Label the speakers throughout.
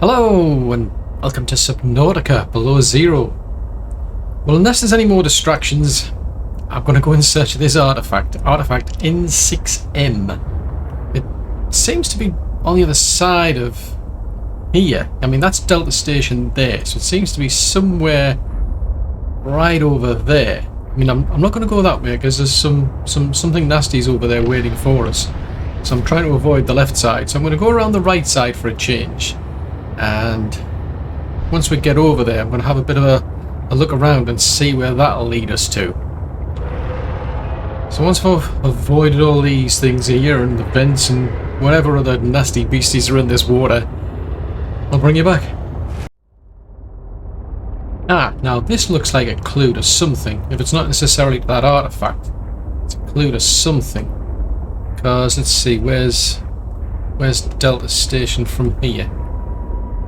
Speaker 1: Hello and welcome to Subnautica Below Zero. Well, unless there's any more distractions, I'm going to go in search of this artifact, Artifact N6M. It seems to be on the other side of here. I mean, that's Delta Station there, so it seems to be somewhere right over there. I mean, I'm not going to go that way because there's something nasty's over there waiting for us. So I'm trying to avoid the left side. So I'm going to go around the right side for a change. And once we get over there, I'm going to have a bit of a look around and see where that'll lead us to. So once I've avoided all these things here and the vents and whatever other nasty beasties are in this water, I'll bring you back. Ah, now this looks like a clue to something. If it's not necessarily that artifact, it's a clue to something. Because let's see, where's Delta Station from here?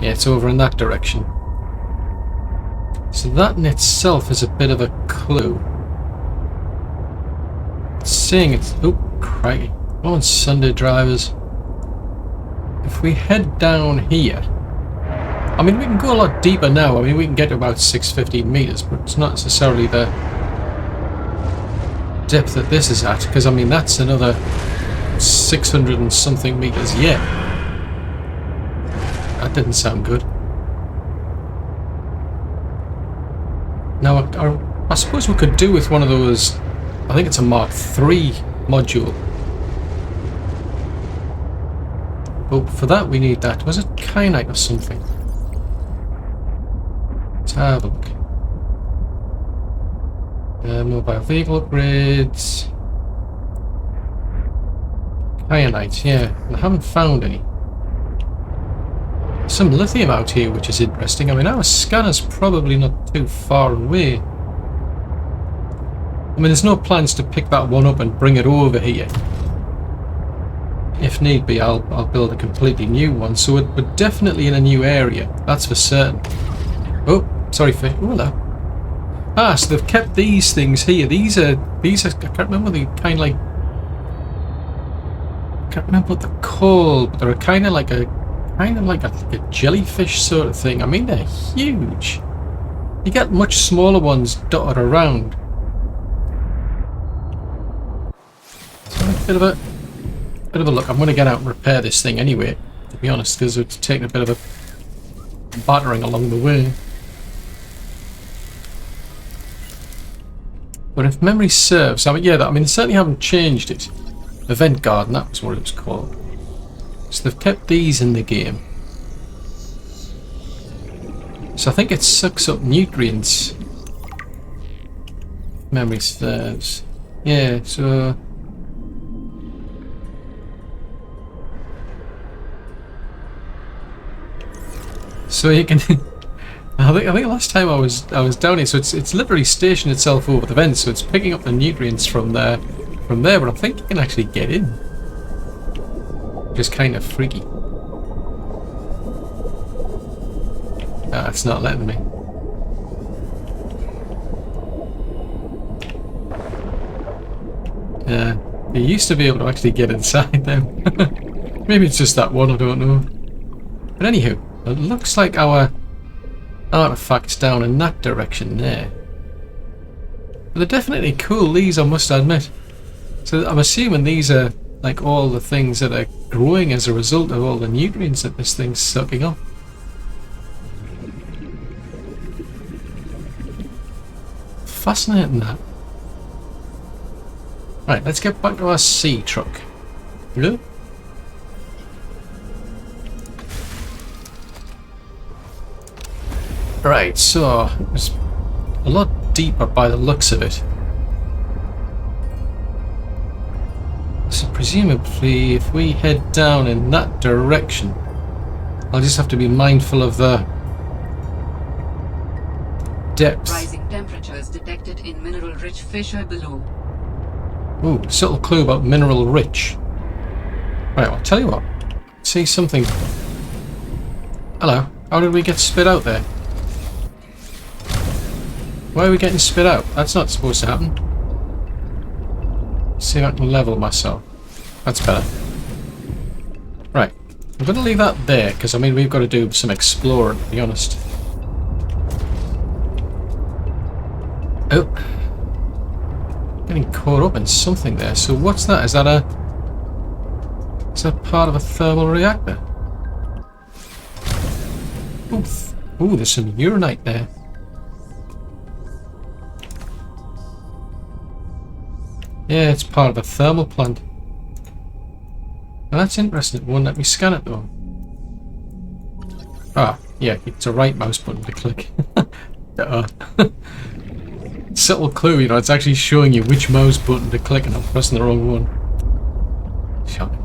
Speaker 1: Yeah, it's over in that direction. So that in itself is a bit of a clue. It's saying it's... oh, crikey. Come on, Sunday drivers. If we head down here... I mean, we can go a lot deeper now. I mean, we can get to about 615 meters, but it's not necessarily the depth that this is at, because, I mean, that's another 600 and something meters yet. That didn't sound good. Now, I suppose we could do with one of those... I think it's a Mark III module. But for that we need that. Was it kyanite or something? Let's have a look. Mobile vehicle upgrades. Kyanite, yeah. I haven't found any. Some lithium out here, which is interesting. I mean, our scanner's probably not too far away. I mean, there's no plans to pick that one up and bring it over here. If need be, I'll build a completely new one. So we're definitely in a new area. That's for certain. Oh, sorry, Faye. Oh, hello. Ah, so they've kept these things here. These are. I can't remember the kind of like. I can't remember what they're called, but they're kind of like a jellyfish sort of thing. I mean, they're huge. You get much smaller ones dotted around. So a bit of a look. I'm going to get out and repair this thing anyway, to be honest, because it's taken a bit of a battering along the way. But if memory serves, I mean, yeah, they certainly haven't changed it. Event Garden, that was what it was called. So they've kept these in the game. So I think it sucks up nutrients. Memory serves. Yeah, so... so you can... I think last time I was down here, so it's literally stationed itself over the vents, so it's picking up the nutrients from there, but I think you can actually get in. Which is kind of freaky. Ah, it's not letting me. Yeah, you used to be able to actually get inside them. Maybe it's just that one, I don't know. But anywho, it looks like our artifact's down in that direction there. But they're definitely cool, these, I must admit. So I'm assuming these are like all the things that are growing as a result of all the nutrients that this thing's sucking up. Fascinating, that. Right, let's get back to our Seatruck. Hello? Right, so it's a lot deeper by the looks of it. So presumably if we head down in that direction, I'll just have to be mindful of the depth.
Speaker 2: Rising temperatures detected in mineral-rich fissure below.
Speaker 1: Ooh, subtle clue about mineral rich. Right, I'll tell you what. See something. Hello. How did we get spit out there? Why are we getting spit out? That's not supposed to happen. See if I can level myself. That's better. Right. I'm going to leave that there, because I mean we've got to do some exploring, to be honest. Oh. Getting caught up in something there. So what's that? Is that part of a thermal reactor? Ooh, there's some uranite there. Yeah, it's part of a thermal plant. Well, that's interesting. It won't let me scan it though. Ah, yeah, it's a right mouse button to click. Subtle clue, you know, it's actually showing you which mouse button to click and I'm pressing the wrong one. Shocking.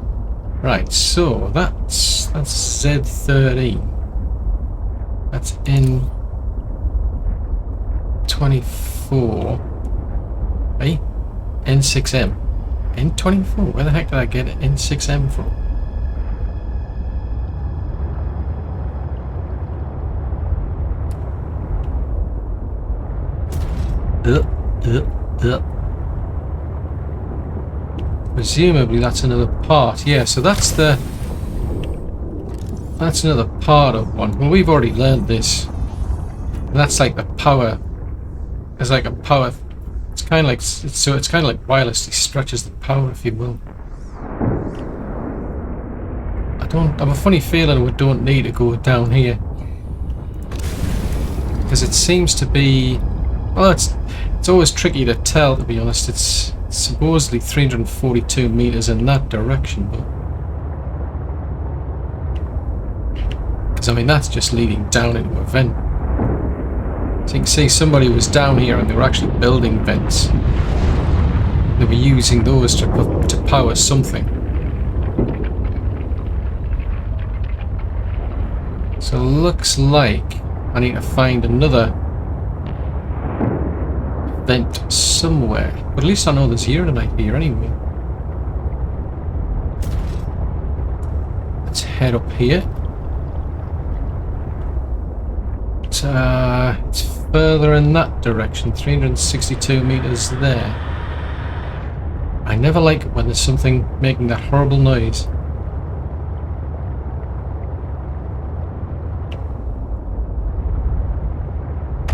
Speaker 1: Right, so that's Z13. That's N24. Hey? N6M. N24? Where the heck did I get N6M from? Presumably that's another part. Yeah, so that's another part of one. Well, we've already learned this. That's like the power. It's like a power. It's kind of like it's kind of like wirelessly stretches the power, if you will. I have a funny feeling we don't need to go down here because it seems to be. Well, it's always tricky to tell, to be honest. It's supposedly 342 meters in that direction, but because I mean that's just leading down into a vent. So you can see somebody was down here and they were actually building vents. They were using those to power something. So it looks like I need to find another vent somewhere. But at least I know there's uranite here anyway. Let's head up here. It's further in that direction, 362 meters there. I never like it when there's something making that horrible noise.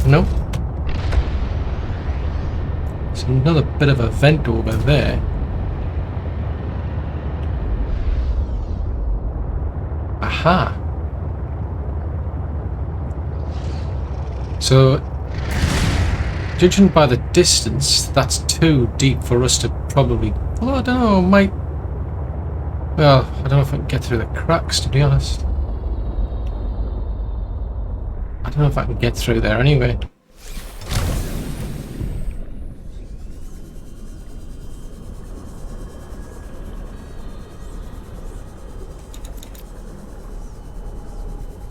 Speaker 1: Nope. There's another bit of a vent over there. Aha! So, judging by the distance, that's too deep for us to probably... Well, I don't know, might... Well, I don't know if I can get through the cracks, to be honest. I don't know if I can get through there anyway.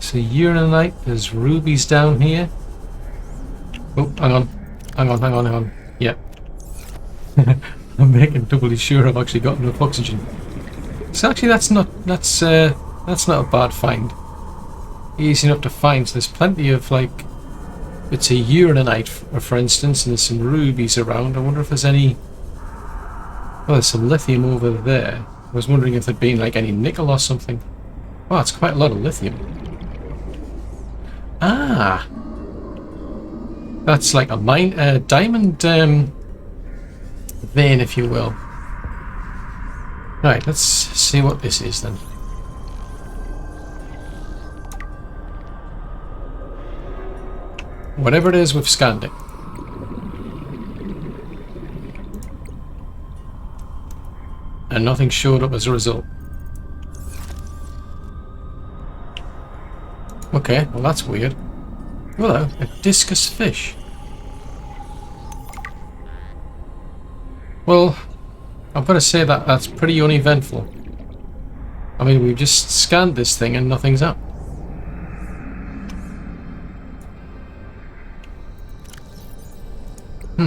Speaker 1: So Urananite, there's rubies down here. Oh, hang on. Yep. I'm making doubly sure I've actually got enough oxygen. So actually that's not a bad find. Easy enough to find. So there's plenty of like it's a uranite for instance, and there's some rubies around. I wonder if there's any. Oh, there's some lithium over there. I was wondering if there'd been like any nickel or something. Wow, it's quite a lot of lithium. Ah, that's like a diamond vein, if you will. Right, let's see what this is then. Whatever it is, we've scanned it. And nothing showed up as a result. Okay, well that's weird. Hello, a discus fish. Well, I've got to say that that's pretty uneventful. I mean, we've just scanned this thing and nothing's up. I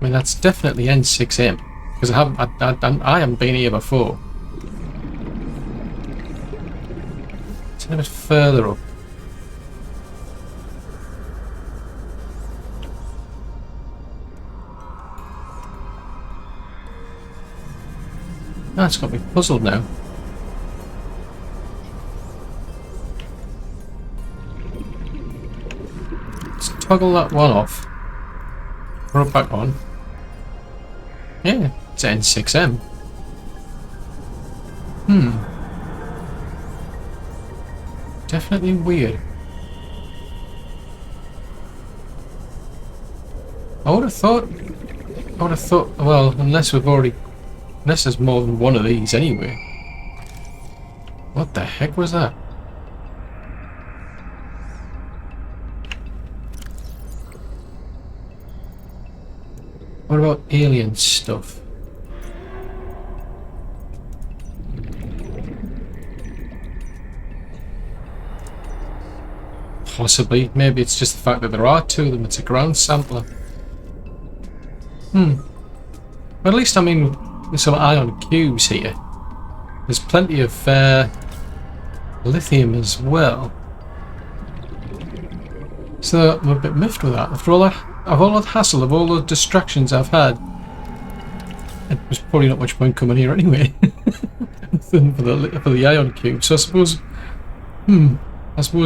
Speaker 1: mean, that's definitely N6M because I haven't been here before. It's a bit further up. It's got me puzzled now. Let's toggle that one off. Put it back on. Yeah, it's N6M. Definitely weird. I would have thought, well, unless there's more than one of these anyway. What the heck was that? What about alien stuff? Possibly. Maybe it's just the fact that there are two of them. It's a ground sampler. But at least, I mean, there's some ion cubes here. There's plenty of lithium as well. So I'm a bit miffed with that. After all that, hassle, of all the distractions I've had, it was probably not much point coming here anyway. Than for the ion cube. So I suppose,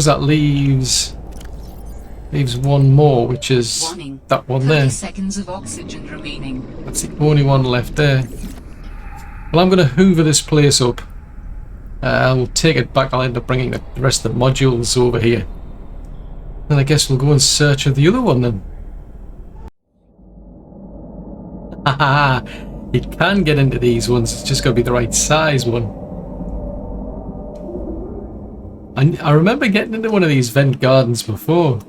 Speaker 1: that leaves one more, which is
Speaker 2: Warning.
Speaker 1: that one
Speaker 2: 30
Speaker 1: there.
Speaker 2: seconds of oxygen remaining.
Speaker 1: That's the only one left there. Well, I'm going to hoover this place up. I'll take it back. I'll end up bringing the rest of the modules over here. Then I guess we'll go in search of the other one then. Haha! You can get into these ones. It's just got to be the right size one. I remember getting into one of these vent gardens before.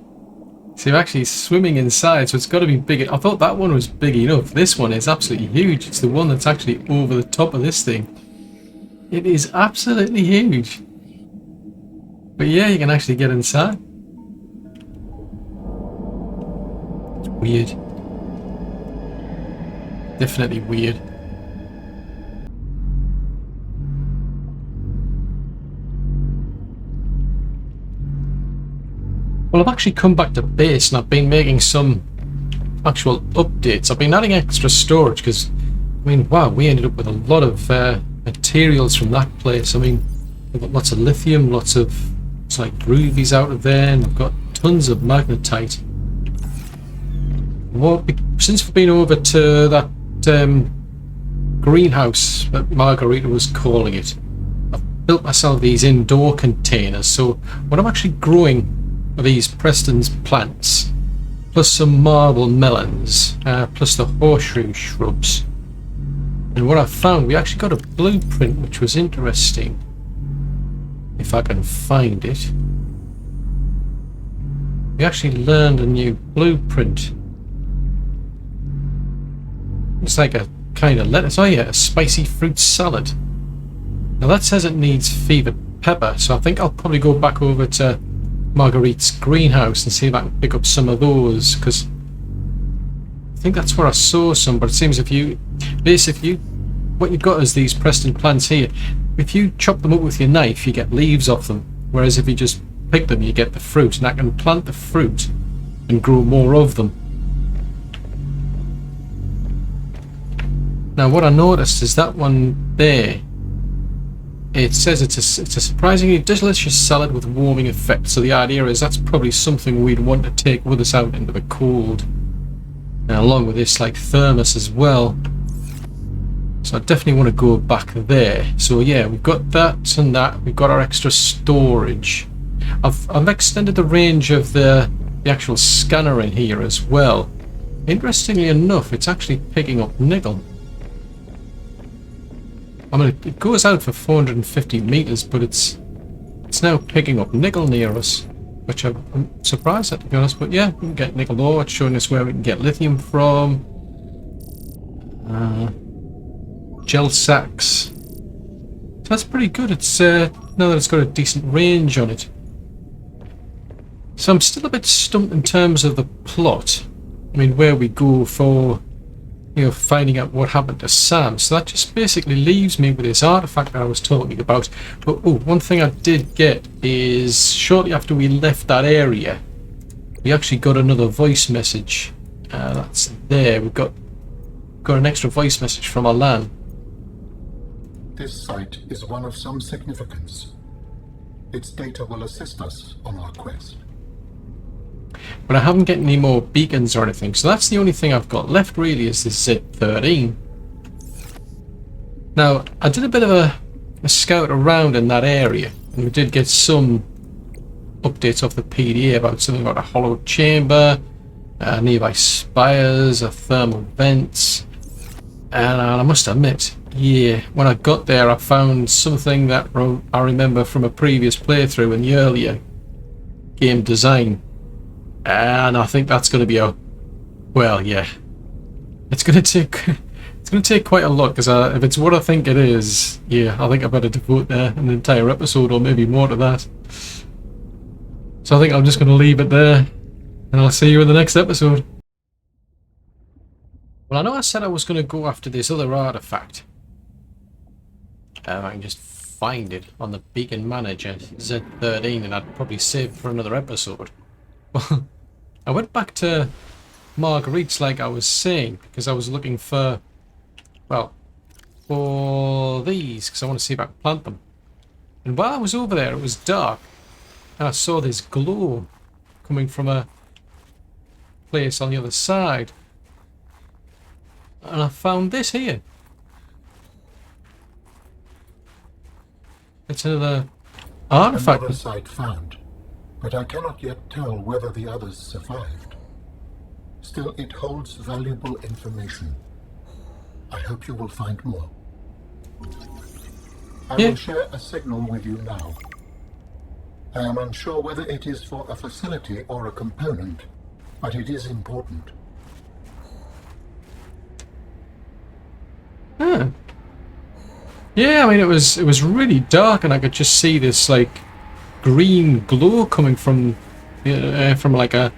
Speaker 1: So you're actually swimming inside, so it's got to be big. I thought that one was big enough. This one is absolutely huge. It's the one that's actually over the top of this thing. It is absolutely huge. But yeah, you can actually get inside. It's weird. Definitely weird. Well, I've actually come back to base and I've been making some actual updates. I've been adding extra storage because, I mean, wow, we ended up with a lot of materials from that place. I mean, we've got lots of lithium, lots of, it's like rubies out of there, and we've got tons of magnetite. Well, since we've been over to that greenhouse that Marguerite was calling it, I've built myself these indoor containers. So what I'm actually growing are these Preston's plants, plus some marble melons, plus the horseshoe shrubs. And what I found, we actually got a blueprint which was interesting. If I can find it. We actually learned a new blueprint. It's like a kind of lettuce. Oh yeah, a spicy fruit salad. Now that says it needs fevered pepper, so I think I'll probably go back over to Marguerite's greenhouse and see if I can pick up some of those, because I think that's where I saw some. But it seems what you've got is these Preston plants here. If you chop them up with your knife, you get leaves off them, whereas if you just pick them, you get the fruit. And I can plant the fruit and grow more of them. Now what I noticed is that one there, it says it's a surprisingly delicious salad with warming effect. So the idea is that's probably something we'd want to take with us out into the cold, and along with this like thermos as well. So I definitely want to go back there. So yeah, we've got that and that. We've got our extra storage. I've extended the range of the actual scanner in here as well. Interestingly enough, it's actually picking up nickel. I mean, it goes out for 450 meters, but it's now picking up nickel near us, which I'm surprised at, to be honest. But yeah, we can get nickel ore. It's showing us where we can get lithium from. Gel sacks. So that's pretty good. It's now that it's got a decent range on it. So I'm still a bit stumped in terms of the plot. I mean, where we go for, you know, finding out what happened to Sam. So that just basically leaves me with this artifact that I was talking about. But oh, one thing I did get is shortly after we left that area, we actually got another voice message. That's there. We've got an extra voice message from Alan.
Speaker 3: This site is one of some significance. Its data will assist us on our quest.
Speaker 1: But I haven't got any more beacons or anything, so that's the only thing I've got left really is this Z13. Now, I did a bit of a scout around in that area, and we did get some updates off the PDA about something about a hollow chamber, nearby spires, thermal vents, and I must admit, yeah, when I got there I found something that I remember from a previous playthrough in the earlier game design, and I think that's going to be well, yeah, it's going to take quite a lot, because if it's what I think it is, yeah, I think I better devote an entire episode or maybe more to that. So I think I'm just going to leave it there, and I'll see you in the next episode. Well, I know I said I was going to go after this other artifact. I can just find it on the Beacon Manager, Z13, and I'd probably save it for another episode. Well, I went back to Marguerite's like I was saying, because I was looking for, well, for these, because I want to see if I can plant them. And while I was over there, it was dark, and I saw this glow coming from a place on the other side. And I found this here. It's another artifact.
Speaker 3: Another site found, but I cannot yet tell whether the others survived. Still, it holds valuable information. I hope you will find more. I will share a signal with you now. I am unsure whether it is for a facility or a component, but it is important.
Speaker 1: Huh. Yeah, I mean it was really dark, and I could just see this like green glow coming from like an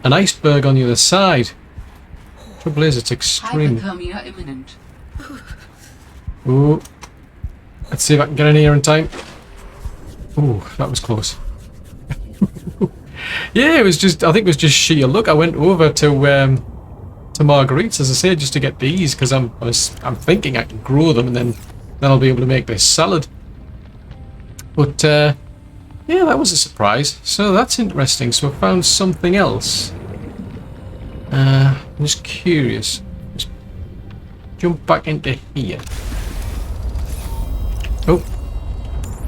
Speaker 1: iceberg on the other side. Trouble is, it's extreme.
Speaker 2: Hypothermia imminent.
Speaker 1: Ooh. Let's see if I can get in here in time. Ooh, that was close. Yeah, it was just, I think it was just sheer luck. I went over to Marguerite's, as I say, just to get these, because I'm thinking I can grow them, and then I'll be able to make this salad. But yeah, that was a surprise. So that's interesting. So I found something else. I'm just curious. Just jump back into here. Oh.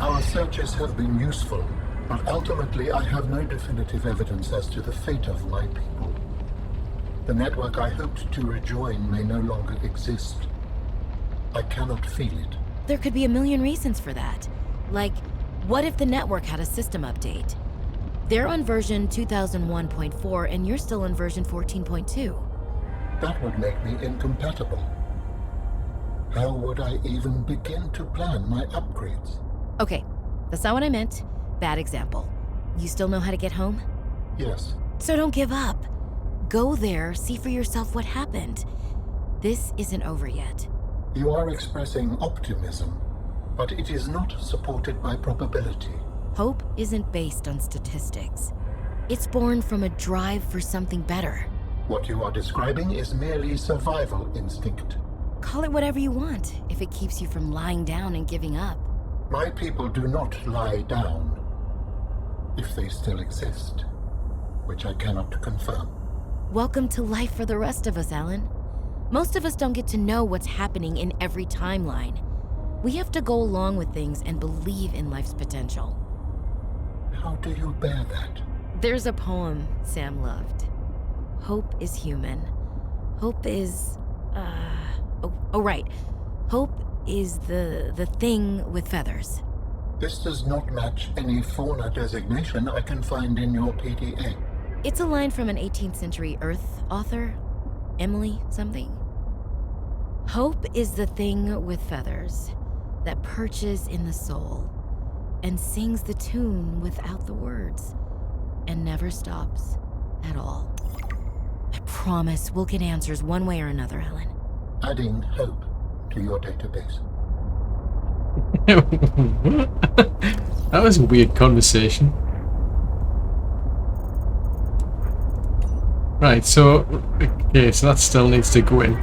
Speaker 3: Our searches have been useful, but ultimately I have no definitive evidence as to the fate of my people. The network I hoped to rejoin may no longer exist. I cannot feel it.
Speaker 4: There could be a million reasons for that. Like, what if the network had a system update? They're on version 2001.4 and you're still on version 14.2.
Speaker 3: That would make me incompatible. How would I even begin to plan my upgrades?
Speaker 4: Okay, that's not what I meant. Bad example. You still know how to get home?
Speaker 3: Yes.
Speaker 4: So don't give up. Go there, see for yourself what happened. This isn't over yet.
Speaker 3: You are expressing optimism, but it is not supported by probability.
Speaker 4: Hope isn't based on statistics. It's born from a drive for something better.
Speaker 3: What you are describing is merely survival instinct.
Speaker 4: Call it whatever you want, if it keeps you from lying down and giving up.
Speaker 3: My people do not lie down, if they still exist, which I cannot confirm.
Speaker 4: Welcome to life for the rest of us, Alan. Most of us don't get to know what's happening in every timeline. We have to go along with things and believe in life's potential.
Speaker 3: How do you bear that?
Speaker 4: There's a poem Sam loved. Hope is human. Hope is... Oh, right. Hope is the thing with feathers.
Speaker 3: This does not match any fauna designation I can find in your PDA.
Speaker 4: It's a line from an 18th century Earth author, Emily something. Hope is the thing with feathers that perches in the soul and sings the tune without the words and never stops at all. I promise we'll get answers one way or another, Alan.
Speaker 3: Adding hope to your database.
Speaker 1: That was a weird conversation. Right, so okay, so that still needs to go in.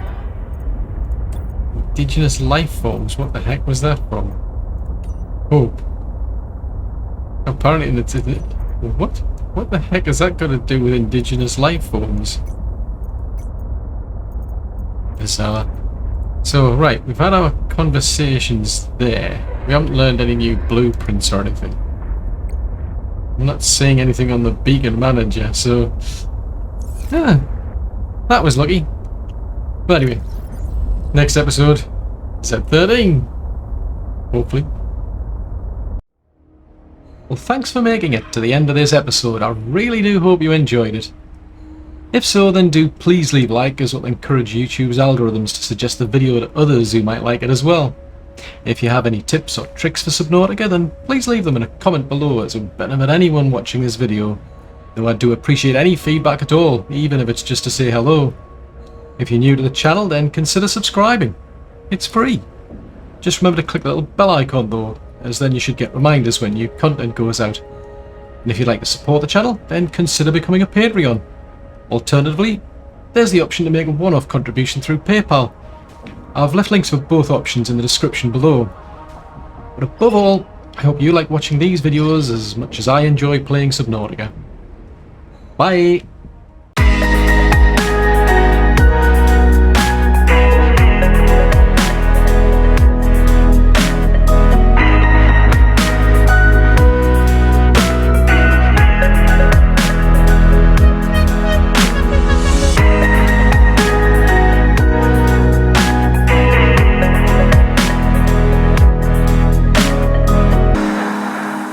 Speaker 1: Indigenous life forms. What the heck was that from? Hope. Apparently it's... What? What the heck has that got to do with indigenous life forms? Bizarre. So, right, we've had our conversations there. We haven't learned any new blueprints or anything. I'm not seeing anything on the beacon manager, so... Yeah, that was lucky. But anyway, next episode is at 13. Hopefully. Well, thanks for making it to the end of this episode. I really do hope you enjoyed it. If so, then do please leave a like, as it will encourage YouTube's algorithms to suggest the video to others who might like it as well. If you have any tips or tricks for Subnautica, then please leave them in a comment below, as it would benefit anyone watching this video. Though I do appreciate any feedback at all, even if it's just to say hello. If you're new to the channel, then consider subscribing. It's free. Just remember to click the little bell icon though, as then you should get reminders when new content goes out. And if you'd like to support the channel, then consider becoming a Patreon. Alternatively, there's the option to make a one-off contribution through PayPal. I've left links for both options in the description below. But above all, I hope you like watching these videos as much as I enjoy playing Subnautica. Bye!